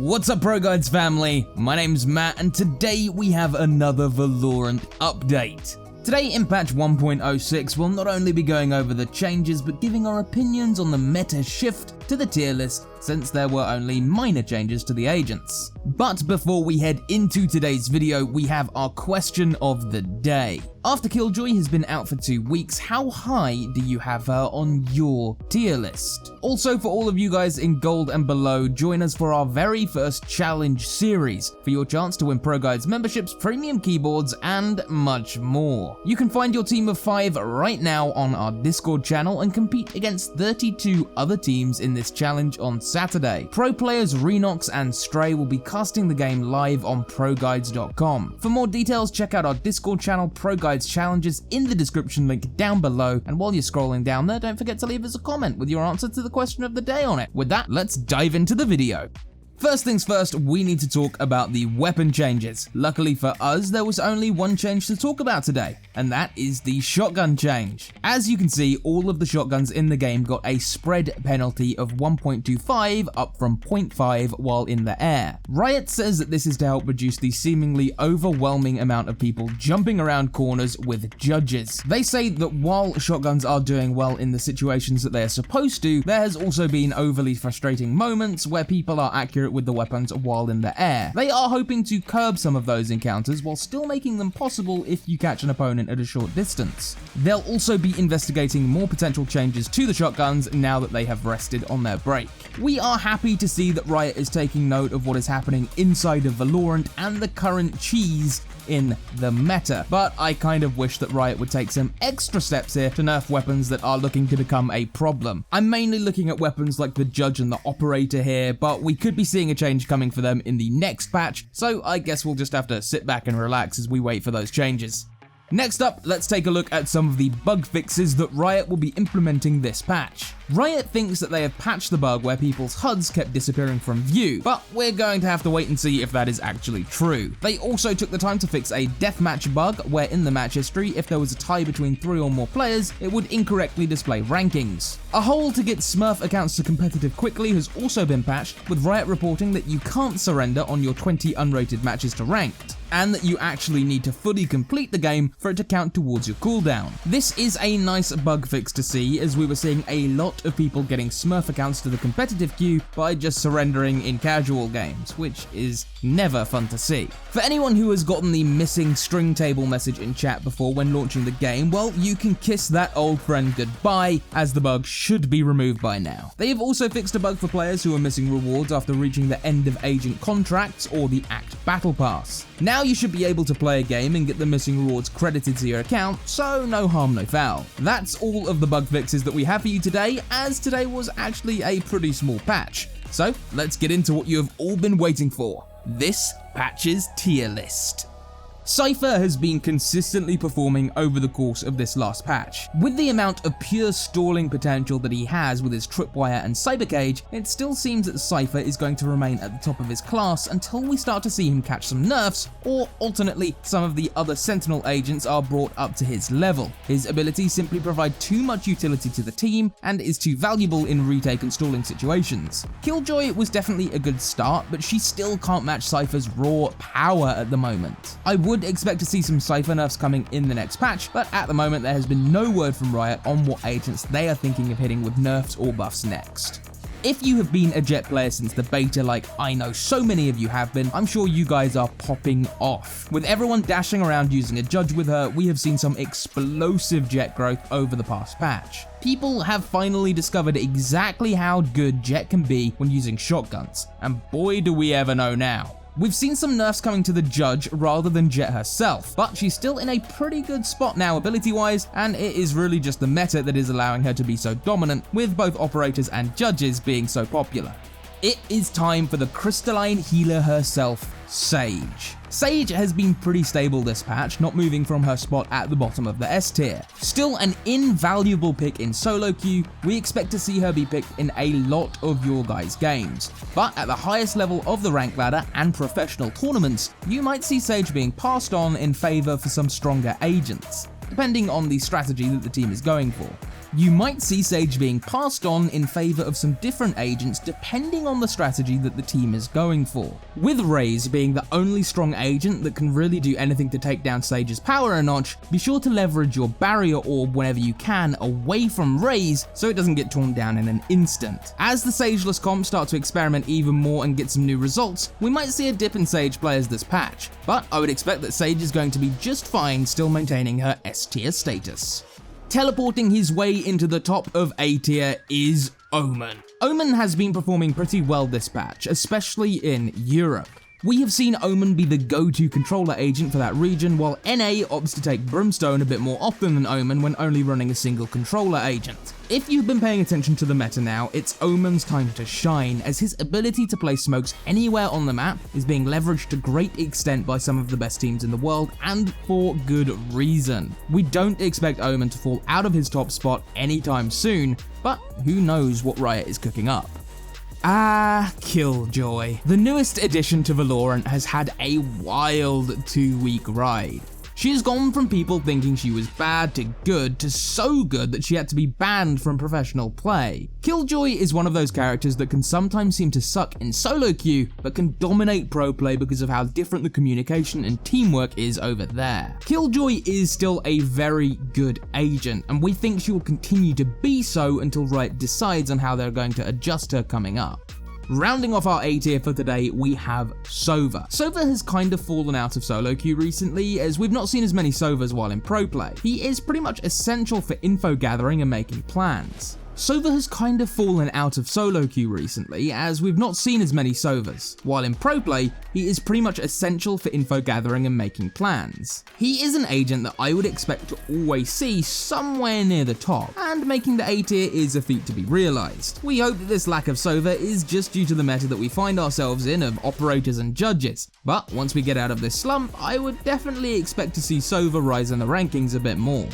What's up, ProGuides family? My name's Matt, and today we have another Valorant update. Today in patch 1.06, we'll not only be going over the changes, but giving our opinions on the meta shift to the tier list, since there were only minor changes to the agents. But before we head into today's video, we have our question of the day. After Killjoy has been out for 2 weeks, how high do you have her on your tier list? Also, for all of you guys in gold and below, join us for our very first challenge series for your chance to win ProGuides memberships, premium keyboards, and much more. You can find your team of 5 right now on our Discord channel and compete against 32 other teams in this challenge on Saturday. Pro players Renox and Stray will be casting the game live on ProGuides.com. For more details, check out our Discord channel, ProGuides Challenges, in the description link down below, and while you're scrolling down there, don't forget to leave us a comment with your answer to the question of the day on it. With that, let's dive into the video. First things first, we need to talk about the weapon changes. Luckily for us, there was only one change to talk about today, and that is the shotgun change. As you can see, all of the shotguns in the game got a spread penalty of 1.25 up from 0.5 while in the air. Riot says that this is to help reduce the seemingly overwhelming amount of people jumping around corners with judges. They say that while shotguns are doing well in the situations that they are supposed to, there has also been overly frustrating moments where people are accurate with the weapons while in the air. They are hoping to curb some of those encounters while still making them possible if you catch an opponent at a short distance. They'll also be investigating more potential changes to the shotguns now that they have rested on their break. We are happy to see that Riot is taking note of what is happening inside of Valorant and the current cheese in the meta, but I kind of wish that Riot would take some extra steps here to nerf weapons that are looking to become a problem. I'm mainly looking at weapons like the Judge and the Operator here, but we could be seeing a change coming for them in the next patch, so I guess we'll just have to sit back and relax as we wait for those changes. Next up, let's take a look at some of the bug fixes that Riot will be implementing this patch. Riot thinks that they have patched the bug where people's HUDs kept disappearing from view, but we're going to have to wait and see if that is actually true. They also took the time to fix a deathmatch bug where in the match history, if there was a tie between 3 or more players, it would incorrectly display rankings. A hole to get Smurf accounts to competitive quickly has also been patched, with Riot reporting that you can't surrender on your 20 unrated matches to ranked, and that you actually need to fully complete the game for it to count towards your cooldown. This is a nice bug fix to see, as we were seeing a lot of people getting Smurf accounts to the competitive queue by just surrendering in casual games, which is never fun to see. For anyone who has gotten the missing string table message in chat before when launching the game, well, you can kiss that old friend goodbye, as the bug should be removed by now. They have also fixed a bug for players who are missing rewards after reaching the end of agent contracts or the Act Battle Pass. Now you should be able to play a game and get the missing rewards credited to your account, so no harm, no foul. That's all of the bug fixes that we have for you today, as today was actually a pretty small patch. So let's get into what you have all been waiting for: this patch's tier list. Cypher has been consistently performing over the course of this last patch. With the amount of pure stalling potential that he has with his tripwire and cyber cage, it still seems that Cypher is going to remain at the top of his class until we start to see him catch some nerfs, or alternately, some of the other Sentinel agents are brought up to his level. His abilities simply provide too much utility to the team and is too valuable in retake and stalling situations. Killjoy was definitely a good start, but she still can't match Cypher's raw power at the moment. I would expect to see some Cypher nerfs coming in the next patch, but at the moment there has been no word from Riot on what agents they are thinking of hitting with nerfs or buffs next. If you have been a Jett player since the beta, like I know so many of you have been, I'm sure you guys are popping off. With everyone dashing around using a Judge with her, we have seen some explosive Jett growth over the past patch. People have finally discovered exactly how good Jett can be when using shotguns, and boy do we ever know now. We've seen some nerfs coming to the Judge rather than Jett herself, but she's still in a pretty good spot now ability-wise, and it is really just the meta that is allowing her to be so dominant, with both operators and judges being so popular. It is time for the crystalline healer herself, Sage. Sage has been pretty stable this patch, not moving from her spot at the bottom of the S tier. Still an invaluable pick in solo queue, we expect to see her be picked in a lot of your guys' games. But at the highest level of the rank ladder and professional tournaments, you might see Sage being passed on in favor for some stronger agents, depending on the strategy that the team is going for. You might see Sage being passed on in favor of some different agents depending on the strategy that the team is going for. With Raze being the only strong agent that can really do anything to take down Sage's power a notch, be sure to leverage your barrier orb whenever you can away from Raze so it doesn't get torn down in an instant. As the Sageless comps start to experiment even more and get some new results, we might see a dip in Sage players this patch, but I would expect that Sage is going to be just fine still maintaining her S tier status. Teleporting his way into the top of A tier is Omen. Omen has been performing pretty well this patch, especially in Europe. We have seen Omen be the go-to controller agent for that region, while NA opts to take Brimstone a bit more often than Omen when only running a single controller agent. If you've been paying attention to the meta now, it's Omen's time to shine, as his ability to place smokes anywhere on the map is being leveraged to great extent by some of the best teams in the world, and for good reason. We don't expect Omen to fall out of his top spot anytime soon, but who knows what Riot is cooking up. Killjoy. The newest addition to Valorant has had a wild 2-week ride. She has gone from people thinking she was bad to good to so good that she had to be banned from professional play. Killjoy is one of those characters that can sometimes seem to suck in solo queue, but can dominate pro play because of how different the communication and teamwork is over there. Killjoy is still a very good agent, and we think she will continue to be so until Riot decides on how they're going to adjust her coming up. Rounding off our A tier for today, we have Silva. Silva has kind of fallen out of solo queue recently, as we've not seen as many Silvas while in pro play. He is pretty much essential for info gathering and making plans. Silva has kind of fallen out of solo queue recently, as we've not seen as many Sovas. While in pro play, he is pretty much essential for info gathering and making plans. He is an agent that I would expect to always see somewhere near the top, and making the A tier is a feat to be realised. We hope that this lack of Sova is just due to the meta that we find ourselves in of operators and judges, but once we get out of this slump, I would definitely expect to see Sova rise in the rankings a bit more.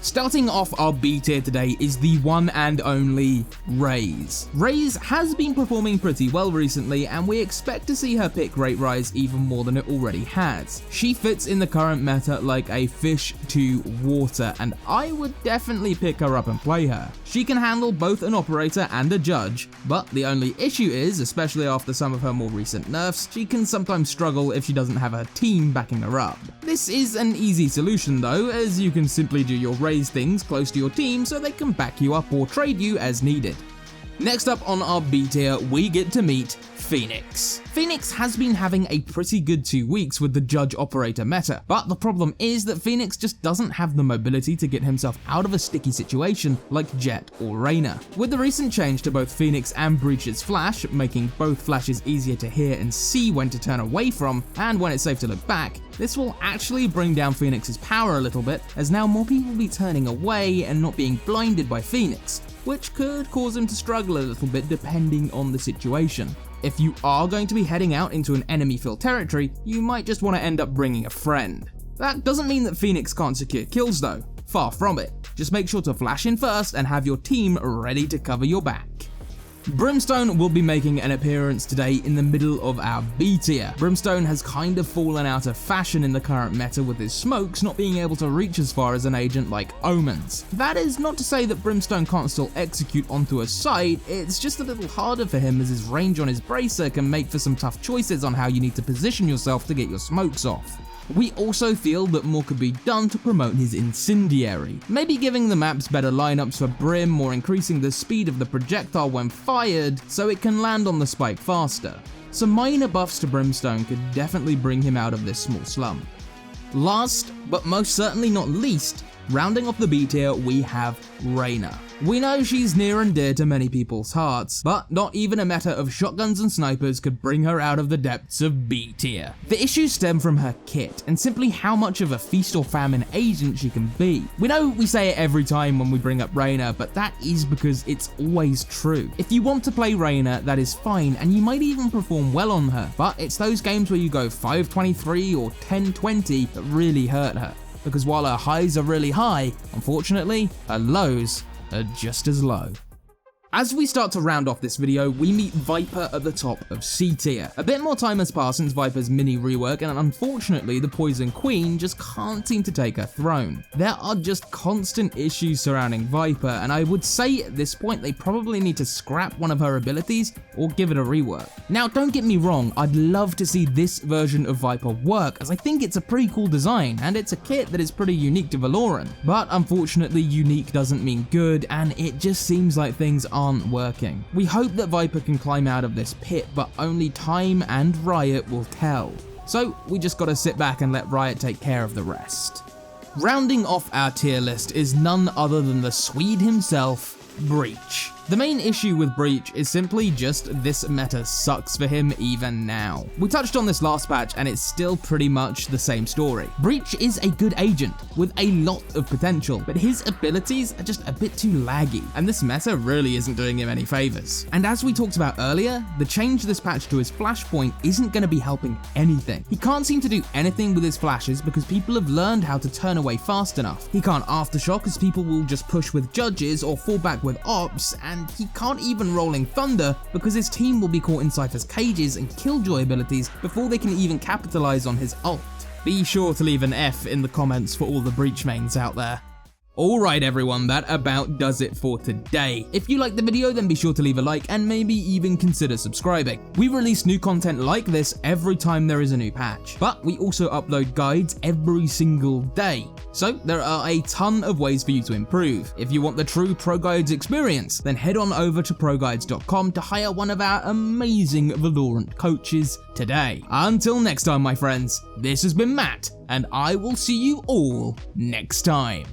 Starting off our B tier today is the one and only Raze. Raze has been performing pretty well recently, and we expect to see her pick rate rise even more than it already has. She fits in the current meta like a fish to water, and I would definitely pick her up and play her. She can handle both an operator and a judge, but the only issue is, especially after some of her more recent nerfs, she can sometimes struggle if she doesn't have her team backing her up. This is an easy solution though, as you can simply do your Raze things close to your team so they can back you up or trade you as needed. Next up on our B tier, we get to meet Phoenix. Phoenix has been having a pretty good 2 weeks with the judge operator meta, but the problem is that Phoenix just doesn't have the mobility to get himself out of a sticky situation like Jett or Reyna. With the recent change to both Phoenix and Breach's flash, making both flashes easier to hear and see when to turn away from and when it's safe to look back, this will actually bring down Phoenix's power a little bit, as now more people will be turning away and not being blinded by Phoenix, which could cause him to struggle a little bit depending on the situation. If you are going to be heading out into an enemy-filled territory, you might just want to end up bringing a friend. That doesn't mean that Phoenix can't secure kills though, far from it. Just make sure to flash in first and have your team ready to cover your back. Brimstone will be making an appearance today in the middle of our B tier. Brimstone has kind of fallen out of fashion in the current meta, with his smokes not being able to reach as far as an agent like Omen's. That is not to say that Brimstone can't still execute onto a site, it's just a little harder for him as his range on his bracer can make for some tough choices on how you need to position yourself to get your smokes off. We also feel that more could be done to promote his incendiary, maybe giving the maps better lineups for Brim or increasing the speed of the projectile when fired so it can land on the spike faster. Some minor buffs to Brimstone could definitely bring him out of this small slump. Last, but most certainly not least, rounding off the B tier, we have Reyna. We know she's near and dear to many people's hearts, but not even a meta of shotguns and snipers could bring her out of the depths of B tier. The issues stem from her kit, and simply how much of a feast or famine agent she can be. We know we say it every time when we bring up Reyna, but that is because it's always true. If you want to play Reyna, that is fine, and you might even perform well on her, but it's those games where you go 5-23 or 10-20 that really hurt her. Because while her highs are really high, unfortunately, her lows are just as low. As we start to round off this video, we meet Viper at the top of C tier. A bit more time has passed since Viper's mini rework, and unfortunately the Poison Queen just can't seem to take her throne. There are just constant issues surrounding Viper, and I would say at this point they probably need to scrap one of her abilities or give it a rework. Now don't get me wrong, I'd love to see this version of Viper work, as I think it's a pretty cool design, and it's a kit that is pretty unique to Valorant. But unfortunately unique doesn't mean good, and it just seems like things aren't working. We hope that Viper can climb out of this pit, but only time and Riot will tell. So we just gotta sit back and let Riot take care of the rest. Rounding off our tier list is none other than the Swede himself, Breach. The main issue with Breach is simply just this meta sucks for him even now. We touched on this last patch and it's still pretty much the same story. Breach is a good agent with a lot of potential, but his abilities are just a bit too laggy, and this meta really isn't doing him any favors. And as we talked about earlier, the change this patch to his flashpoint isn't going to be helping anything. He can't seem to do anything with his flashes because people have learned how to turn away fast enough. He can't aftershock as people will just push with judges or fall back with ops, and he can't even Rolling Thunder because his team will be caught in Cypher's cages and Killjoy abilities before they can even capitalize on his ult. Be sure to leave an F in the comments for all the Breach mains out there. Alright everyone, that about does it for today. If you liked the video, then be sure to leave a like and maybe even consider subscribing. We release new content like this every time there is a new patch, but we also upload guides every single day. So there are a ton of ways for you to improve. If you want the true ProGuides experience, then head on over to ProGuides.com to hire one of our amazing Valorant coaches today. Until next time my friends, this has been Matt, and I will see you all next time.